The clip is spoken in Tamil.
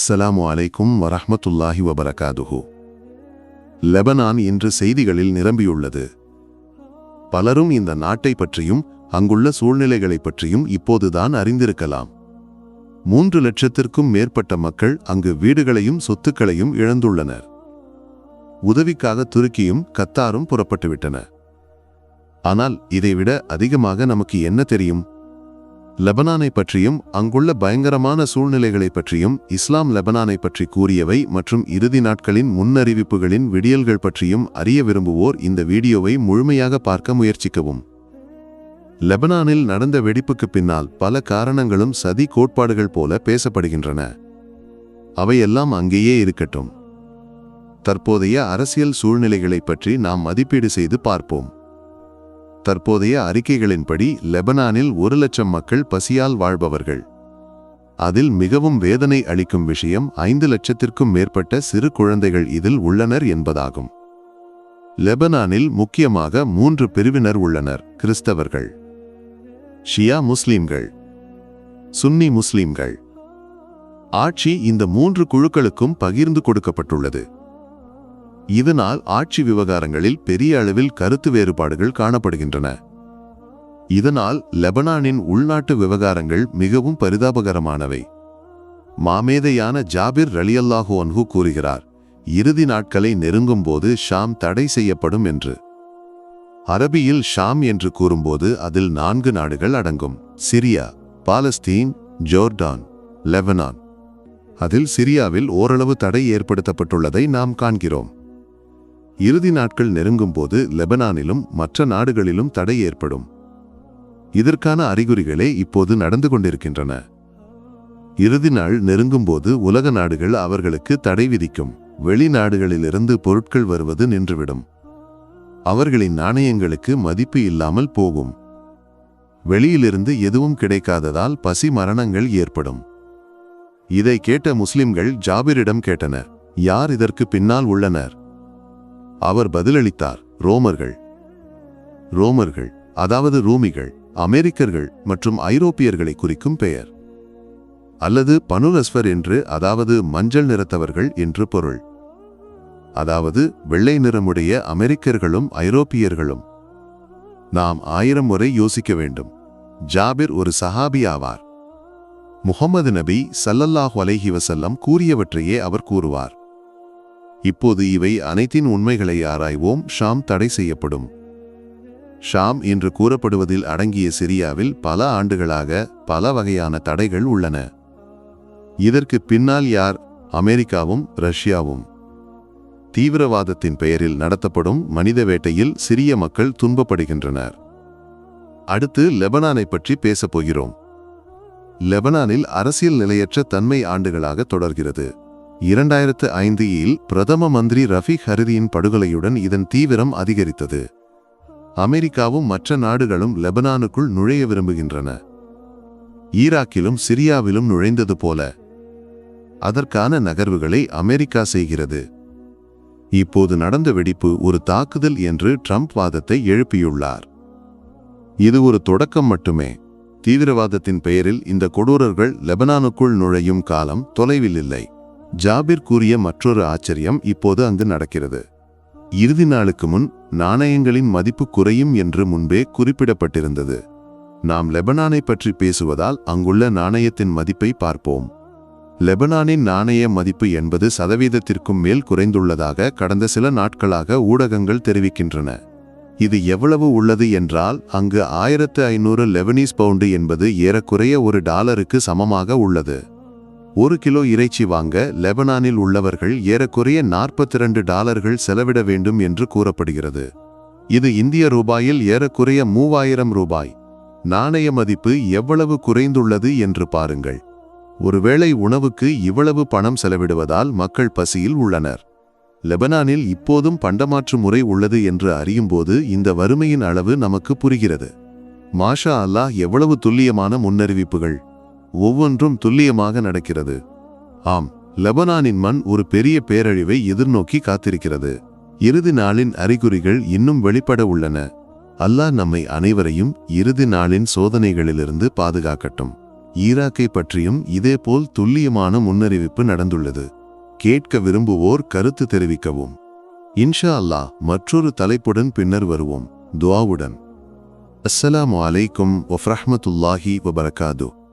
அஸ்ஸலாமு அலைக்கும் வரஹ்மத்துல்லாஹி வபரகாதுஹு. லெபனான் இன்று செய்திகளில் நிரம்பியுள்ளது. பலரும் இந்த நாட்டை பற்றியும் அங்குள்ள சூழ்நிலைகளைப் பற்றியும் இப்போதுதான் அறிந்திருக்கலாம். 3 லட்சத்திற்கும் மேற்பட்ட மக்கள் அங்கு வீடுகளையும் சொத்துக்களையும் இழந்துள்ளனர். உதவிக்காக துருக்கியும் கத்தாரும் புறப்பட்டுவிட்டன. ஆனால் இதைவிட அதிகமாக நமக்கு என்ன தெரியும்? லெபனானை பற்றியும் அங்குள்ள பயங்கரமான சூழ்நிலைகளை பற்றியும், இஸ்லாம் லெபனானை பற்றி கூறியவை மற்றும் இறுதி நாட்களின் முன்னறிவிப்புகளின் விடியல்கள் பற்றியும் அறிய விரும்புவோர் இந்த வீடியோவை முழுமையாக பார்க்க முயற்சிக்கவும். லெபனானில் நடந்த வெடிப்புக்கு பின்னால் பல காரணங்களும் சதி கோட்பாடுகள் போல பேசப்படுகின்றன. அவையெல்லாம் அங்கேயே இருக்கட்டும். தற்போதைய அரசியல் சூழ்நிலைகளை பற்றி நாம் மதிப்பீடு செய்து பார்ப்போம். தற்போதைய அறிக்கைகளின்படி லெபனானில் 1 லட்சம் மக்கள் பசியால் வாழ்பவர்கள். அதில் மிகவும் வேதனை அளிக்கும் விஷயம் 5 லட்சத்திற்கும் மேற்பட்ட சிறு குழந்தைகள் இதில் உள்ளனர் என்பதாகும். லெபனானில் முக்கியமாக 3 பிரிவினர் உள்ளனர்: கிறிஸ்தவர்கள், ஷியா முஸ்லிம்கள், சுன்னி முஸ்லிம்கள். ஆட்சி இந்த 3 குழுக்களுக்கும் பகிர்ந்து கொடுக்கப்பட்டுள்ளது. இதனால் ஆட்சி விவகாரங்களில் பெரிய அளவில் கருத்து வேறுபாடுகள் காணப்படுகின்றன. இதனால் லெபனானின் உள்நாட்டு விவகாரங்கள் மிகவும் பரிதாபகரமானவை. மாமேதையான ஜாபிர் ரலியல்லாஹு அன்ஹு கூறுகிறார், இறுதி நாட்களை நெருங்கும் போது ஷாம் தடை செய்யப்படும் என்று. அரபியில் ஷாம் என்று கூறும்போது அதில் 4 நாடுகள் அடங்கும்: சிரியா, பாலஸ்தீன், ஜோர்டான், லெபனான். அதில் சிரியாவில் ஓரளவு தடை ஏற்படுத்தப்பட்டுள்ளதை நாம் காண்கிறோம். இறுதி நாட்கள் நெருங்கும் போது லெபனானிலும் மற்ற நாடுகளிலும் தடை ஏற்படும். இதற்கான அறிகுறிகளே இப்போது நடந்து கொண்டிருக்கின்றன. இறுதி நாள் நெருங்கும் போது உலக நாடுகள் அவர்களுக்கு தடை விதிக்கும். வெளிநாடுகளிலிருந்து பொருட்கள் வருவது நின்றுவிடும். அவர்களின் நாணயங்களுக்கு மதிப்பு இல்லாமல் போகும். வெளியிலிருந்து எதுவும் கிடைக்காததால் பசி மரணங்கள் ஏற்படும். இதை கேட்ட முஸ்லிம்கள் ஜாபிரிடம் கேட்டனர், யார் இதற்கு பின்னால் உள்ளனர்? அவர் பதிலளித்தார், ரோமர்கள். ரோமர்கள் அதாவது ரூமிகள், அமெரிக்கர்கள் மற்றும் ஐரோப்பியர்களை குறிக்கும் பெயர். அல்லது பனுல் அஸ்வர் என்று, அதாவது மஞ்சள் நிறத்தவர்கள் என்று பொருள். அதாவது வெள்ளை நிறமுடைய அமெரிக்கர்களும் ஐரோப்பியர்களும். நாம் 1000 முறை யோசிக்க வேண்டும். ஜாபிர் ஒரு சஹாபி ஆவார். முஹம்மது நபி ஸல்லல்லாஹு அலைஹி வஸல்லம் கூறியவற்றையே அவர் கூறுவார். இப்போது இவை அனைத்தின் உண்மைகளை ஆராய்வோம். ஷாம் தடை செய்யப்படும். ஷாம் என்று கூறப்படுவதில் அடங்கிய சிரியாவில் பல ஆண்டுகளாக பல வகையான தடைகள் உள்ளன. இதற்கு பின்னால் யார்? அமெரிக்காவும் ரஷ்யாவும். தீவிரவாதத்தின் பெயரில் நடத்தப்படும் மனித வேட்டையில் சிரிய மக்கள் துன்பப்படுகின்றனர். அடுத்து லெபனானை பற்றி பேசப் போகிறோம். லெபனானில் அரசியல் நிலையற்ற தன்மை ஆண்டுகளாக தொடர்கிறது. 2005இல் பிரதம மந்திரி ரஃபீக் ஹரிதியின் படுகொலையுடன் இதன் தீவிரம் அதிகரித்தது. அமெரிக்காவும் மற்ற நாடுகளும் லெபனானுக்குள் நுழைய விரும்புகின்றன. ஈராக்கிலும் சிரியாவிலும் நுழைந்தது போல. அதற்கான நகர்வுகளை அமெரிக்கா செய்கிறது. இப்போது நடந்த வெடிப்பு ஒரு தாக்குதல் என்று ட்ரம்ப் வாதத்தை எழுப்பியுள்ளார். இது ஒரு தொடக்கம் மட்டுமே. தீவிரவாதத்தின் பெயரில் இந்த கொடூரர்கள் லெபனானுக்குள் நுழையும் காலம் தொலைவில் இல்லை. ஜாபிர் கூறிய மற்றொரு ஆச்சரியம் இப்போது அங்கு நடக்கிறது. இறுதி நாளுக்கு முன் நாணயங்களின் மதிப்பு குறையும் என்று முன்பே குறிப்பிடப்பட்டிருந்தது. நாம் லெபனானை பற்றி பேசுவதால் அங்குள்ள நாணயத்தின் மதிப்பை பார்ப்போம். லெபனானின் நாணய மதிப்பு 80% மேல் குறைந்துள்ளதாக கடந்த சில நாட்களாக ஊடகங்கள் தெரிவிக்கின்றன. இது எவ்வளவு உள்ளது என்றால், அங்கு 1500 லெபனீஸ் பவுண்டு என்பது ஏறக்குறைய $1க்கு சமமாக உள்ளது. 1 கிலோ இறைச்சி வாங்க லெபனானில் உள்ளவர்கள் ஏறக்குறைய $42 செலவிட வேண்டும் என்று கூறப்படுகிறது. இது இந்திய ரூபாயில் ஏறக்குறைய 3000 ரூபாய். நாணய மதிப்பு எவ்வளவு குறைந்துள்ளது என்று பாருங்கள். ஒருவேளை உணவுக்கு இவ்வளவு பணம் செலவிடுவதால் மக்கள் பசியில் உள்ளனர். லெபனானில் இப்போதும் பண்டமாற்று முறை உள்ளது என்று அறியும்போது இந்த வறுமையின் அளவு நமக்கு புரிகிறது. மாஷா அல்லாஹ், எவ்வளவு துல்லியமான முன்னறிவிப்புகள்! ஒவ்வொன்றும் துல்லியமாக நடக்கிறது. ஆம், லெபனானின் மண் ஒரு பெரிய பேரழிவை எதிர்நோக்கி காத்திருக்கிறது. இறுதி நாளின் அறிகுறிகள் இன்னும் வெளிப்பட உள்ளன. அல்லாஹ் நம்மை அனைவரையும் இறுதி நாளின் சோதனைகளிலிருந்து பாதுகாக்கட்டும். ஈராக்கை பற்றியும் இதேபோல் துல்லியமான முன்னறிவிப்பு நடந்துள்ளது. கேட்க விரும்புவோர் கருத்து தெரிவிக்கவும். இன்ஷா அல்லாஹ் மற்றொரு தலைப்புடன் பின்னர் வருவோம். துஆவுடன். அஸ்ஸலாமு அலைக்கும் வஃரஹ்மத்துல்லாஹி வபரகாதுஹு.